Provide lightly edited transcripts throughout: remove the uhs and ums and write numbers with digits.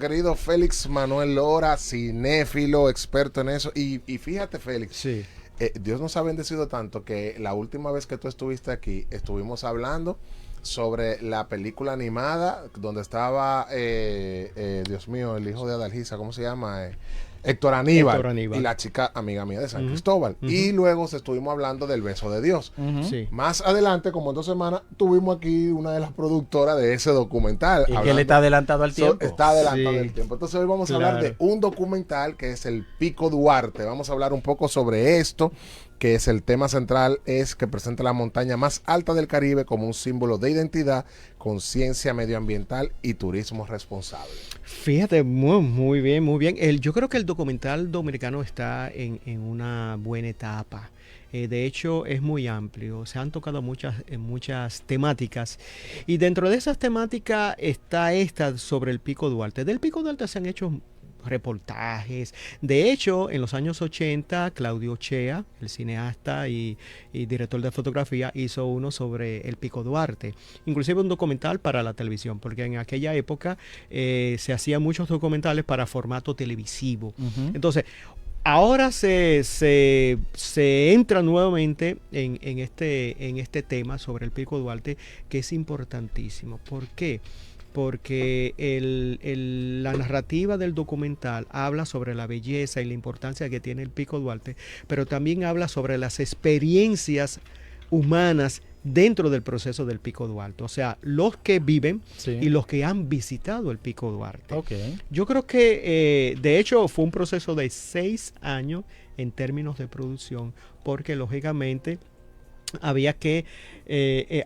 Querido Félix Manuel Lora, cinéfilo, experto en eso. Y fíjate, Félix, Sí. Dios nos ha bendecido tanto que la última vez que tú estuviste aquí, estuvimos hablando sobre la película animada donde estaba, Dios mío, el hijo de Adalgisa, ¿cómo se llama? Héctor Héctor Aníbal y Aníbal. la chica amiga mía de San Ujú, Cristóbal. ujú. Y luego estuvimos hablando del beso de Dios. Ujú. Sí. Más adelante, como en 2 semanas, tuvimos aquí una de las productoras de ese documental. Y que él está Hablando, adelantado al tiempo. está adelantado Sí, el tiempo. Entonces hoy vamos a hablar de claro. un documental que es el Pico Duarte. Vamos a hablar un poco sobre esto, que es el tema central, es que presenta la montaña más alta del Caribe como un símbolo de identidad, conciencia medioambiental y turismo responsable. Fíjate, muy bien, muy bien. Yo creo que el documental dominicano está en una buena etapa. De hecho, es muy amplio. Se han tocado muchas temáticas. Y dentro de esas temáticas está esta sobre el Pico Duarte. Del Pico Duarte se han hecho reportajes. De hecho, en los años 80, Claudio Chea, el cineasta y director de fotografía, hizo uno sobre el Pico Duarte. Inclusive un documental para la televisión, porque en aquella época se hacían muchos documentales para formato televisivo. Ujú. Entonces, ahora se entra nuevamente en este tema sobre el Pico Duarte, que es importantísimo. ¿Por qué? Porque la narrativa del documental habla sobre la belleza y la importancia que tiene el Pico Duarte, pero también habla sobre las experiencias humanas dentro del proceso del Pico Duarte, o sea, los que viven y Sí. los que han visitado el Pico Duarte. Ok. Yo creo que, de hecho, fue un proceso de 6 años en términos de producción, porque lógicamente había que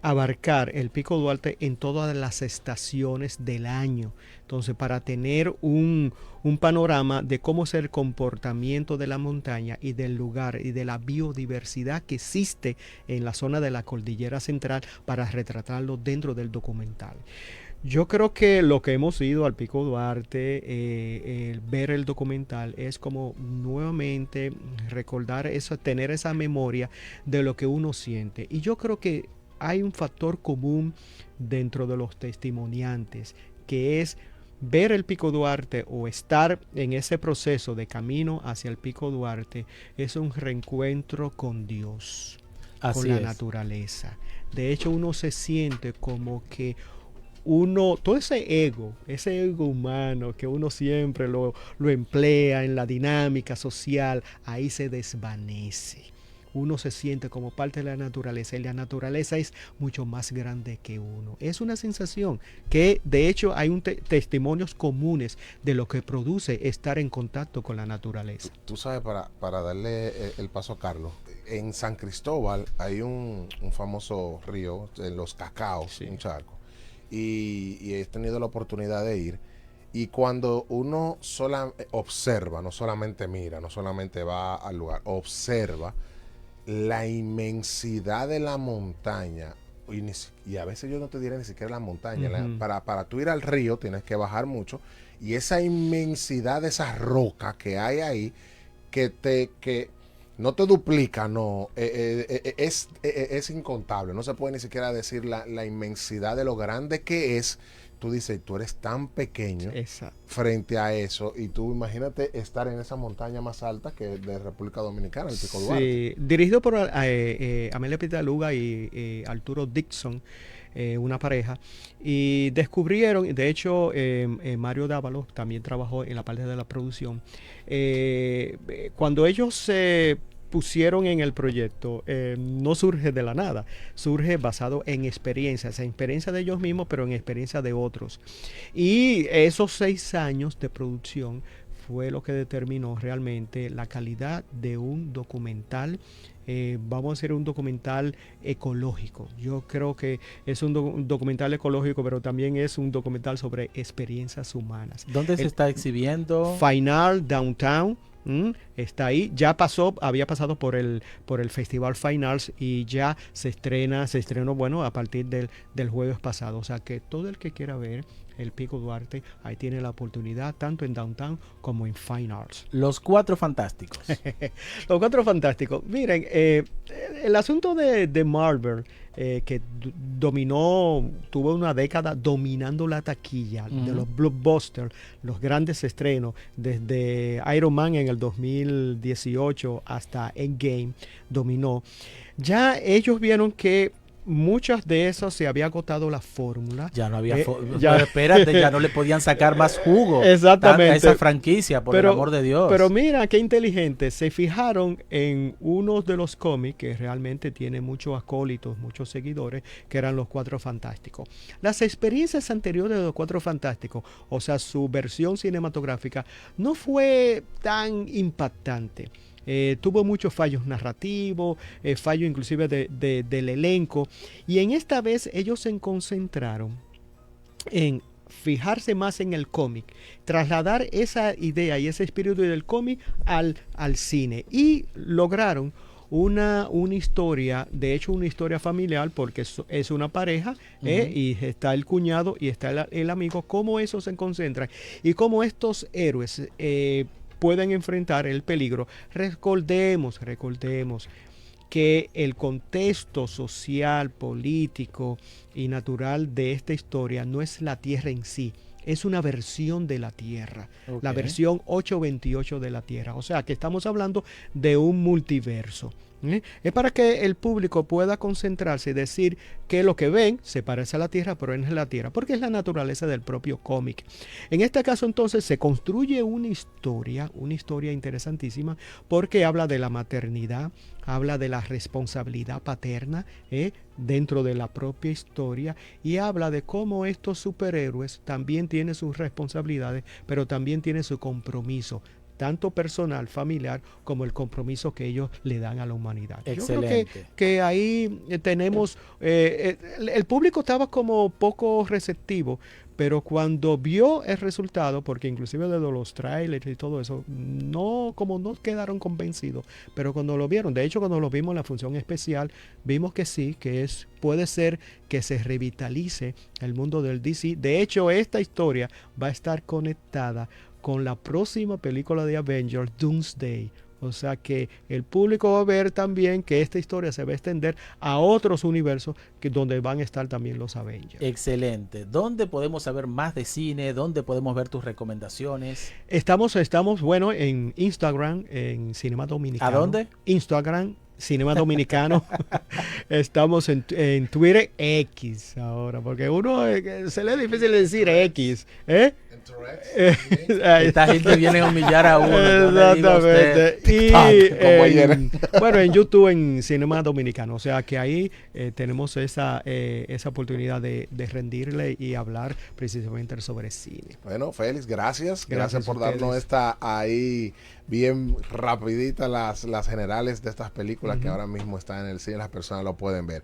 abarcar el Pico Duarte en todas las estaciones del año. Entonces, para tener un panorama de cómo es el comportamiento de la montaña y del lugar y de la biodiversidad que existe en la zona de la Cordillera Central, para retratarlo dentro del documental. Yo creo que lo que hemos ido al Pico Duarte, el ver el documental, es como nuevamente recordar eso, tener esa memoria de lo que uno siente. Y yo creo que hay un factor común dentro de los testimoniantes, que es ver el Pico Duarte o estar en ese proceso de camino hacia el Pico Duarte, es un reencuentro con Dios, con Así la es. naturaleza. De hecho, uno se siente como que todo ese ego humano que uno siempre lo emplea en la dinámica social, ahí se desvanece. Uno se siente como parte de la naturaleza y la naturaleza es mucho más grande que uno. Es una sensación que, de hecho, hay testimonios comunes de lo que produce estar en contacto con la naturaleza. Tú sabes, para darle el paso a Carlos, en San Cristóbal hay un famoso río, en Los Cacaos, Sí. un charco, y he tenido la oportunidad de ir. Y cuando uno observa, no solamente mira, no solamente va al lugar, observa la inmensidad de la montaña. Y a veces yo no te diré ni siquiera la montaña. Ujú. Para tú ir al río tienes que bajar mucho. Y esa inmensidad de esas rocas que hay ahí, que no te duplica, no, es incontable. No se puede ni siquiera decir la inmensidad de lo grande que es. Tú dices, tú eres tan pequeño Exacto. frente a eso, y tú imagínate estar en esa montaña más alta que de República Dominicana, el Pico Duarte. Sí, dirigido por Amelia Pitaluga y Arturo Dixon, una pareja, y descubrieron, de hecho, Mario Dávalos también trabajó en la parte de la producción. Cuando ellos se pusieron en el proyecto, no surge de la nada, surge basado en experiencia de ellos mismos, pero en experiencia de otros. Y esos 6 años de producción fue lo que determinó realmente la calidad de un documental. Vamos a hacer un documental ecológico. Yo creo que es un documental ecológico, pero también es un documental sobre experiencias humanas. ¿Dónde se El está exhibiendo? Final Downtown, está ahí, había pasado por el Festival Fine Arts y ya se estrenó, bueno, a partir del jueves pasado. O sea que todo el que quiera ver el Pico Duarte, ahí tiene la oportunidad, tanto en Downtown como en Fine Arts. Los Cuatro Fantásticos. Los Cuatro Fantásticos. Miren, el asunto de Marvel, que tuvo una década dominando la taquilla de los blockbusters, los grandes estrenos, desde Iron Man en el 2018 hasta Endgame, dominó. Ya ellos vieron que muchas de esas se había agotado la fórmula. Ya no había ya espérate, ya no le podían sacar más jugo exactamente a esa franquicia, por el amor de Dios. Pero mira qué inteligente, se fijaron en uno de los cómics que realmente tiene muchos acólitos, muchos seguidores, que eran los Cuatro Fantásticos. Las experiencias anteriores de los Cuatro Fantásticos, o sea, su versión cinematográfica, no fue tan impactante. Tuvo muchos fallos narrativos, fallos inclusive del elenco, y en esta vez ellos se concentraron en fijarse más en el cómic, trasladar esa idea y ese espíritu del cómic al cine, y lograron una historia, de hecho una historia familiar, porque es una pareja, y está el cuñado y está el amigo, cómo eso se concentra y cómo estos héroes pueden enfrentar el peligro. Recordemos que el contexto social, político y natural de esta historia no es la Tierra en sí, es una versión de la Tierra, la versión 828 de la Tierra. O sea que estamos hablando de un multiverso. Es para que el público pueda concentrarse y decir que lo que ven se parece a la Tierra, pero no es la Tierra, porque es la naturaleza del propio cómic. En este caso, entonces, se construye una historia interesantísima, porque habla de la maternidad, habla de la responsabilidad paterna dentro de la propia historia, y habla de cómo estos superhéroes también tienen sus responsabilidades, pero también tienen su compromiso, tanto personal, familiar, como el compromiso que ellos le dan a la humanidad. Excelente. Yo creo que ahí tenemos, el público estaba como poco receptivo, pero cuando vio el resultado, porque inclusive de los trailers y todo eso, no quedaron convencidos, pero cuando lo vieron, de hecho cuando lo vimos en la función especial, vimos que sí, puede ser que se revitalice el mundo del DC. De hecho, esta historia va a estar conectada con la próxima película de Avengers, Doomsday. O sea que el público va a ver también que esta historia se va a extender a otros universos donde van a estar también los Avengers. Excelente. ¿Dónde podemos saber más de cine? ¿Dónde podemos ver tus recomendaciones? Estamos bueno, en Instagram, en Cinema Dominicano. ¿A dónde? Instagram, Cinema Dominicano. Estamos en Twitter, X ahora, porque uno se le es difícil decir X, Esta gente viene a humillar a uno. Exactamente. Y bueno, en YouTube, en Cinema Dominicano. O sea que ahí tenemos esa oportunidad de rendirle y hablar precisamente sobre cine. Bueno, Félix, gracias por darnos esta ahí bien rapidita las generales de estas películas que ahora mismo están en el cine, las personas lo pueden ver.